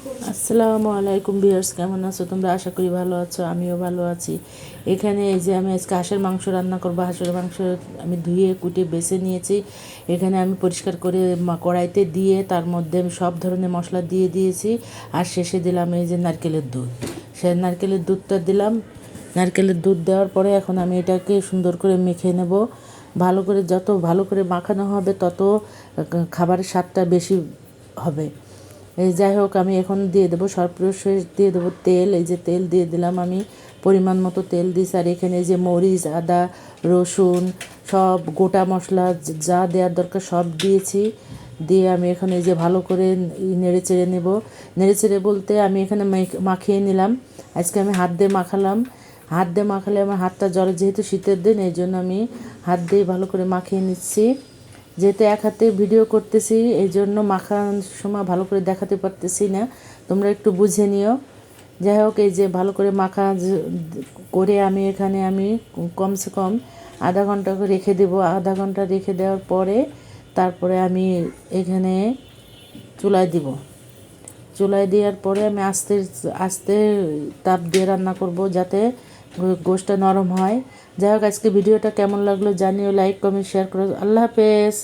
আসসালামু আলাইকুম ভিউয়ার্স, কেমন আছো তোমরা? আশা করি ভালো আছো, আমিও ভালো আছি। এখানে এই যে আমি আজকে হাঁসের মাংস রান্না করবো। হাঁসের মাংস আমি ধুয়ে কুটে বেছে নিয়েছি। এখানে আমি পরিষ্কার করে কড়াইতে দিয়ে তার মধ্যে আমি সব ধরনের মশলা দিয়ে দিয়েছি। আর শেষে দিলাম এই যে নারকেলের দুধ। সে নারকেলের দুধটা দিলাম। নারকেলের দুধ দেওয়ার পরে এখন আমি এটাকে সুন্দর করে মেখে নেব। ভালো করে, যত ভালো করে মাখানো হবে তত খাবারের স্বাদটা বেশি হবে। এই যাই হোক, আমি এখন দিয়ে দেবো সর্বশেষ দিয়ে দেবো তেল। এই যে তেল দিয়ে দিলাম আমি, পরিমাণ মতো তেল দিয়েছি। আর এখানে এই যে মরিচ, আদা, রসুন, সব গোটা মশলা যা দেওয়ার দরকার সব দিয়েছি। দিয়ে আমি এখানে এই যে ভালো করে নেড়ে চেড়ে নেব। নেড়ে চেড়ে বলতে আমি এখানে মাখিয়ে নিলাম। আজকে আমি হাত দিয়ে মাখালাম। হাত দিয়ে মাখালে আমার হাতটা জ্বরে, যেহেতু শীতের দিন এই জন্য আমি হাত দিয়ে ভালো করে মাখিয়ে নিচ্ছি। যেহেতু এক হাতে ভিডিও করতেছি এই জন্য মাখার সময় ভালো করে দেখাতে পারতেছি না, তোমরা একটু বুঝে নিও। যাই হোক, এই যে ভালো করে মাখা করে আমি এখানে কমসে কম আধা ঘন্টা করে রেখে দেবো। আধা ঘন্টা রেখে দেওয়ার পরে তারপরে আমি এখানে চুলায় দিব। চুলায় দেওয়ার পরে আমি আস্তে আস্তে তাপ দিয়ে রান্না করব যাতে গোশটা নরম হয়। যাই হোক, আজকে ভিডিওটা কেমন লাগলো জানিও, লাইক কমেন্ট শেয়ার করো। আল্লাহ হাফেজ।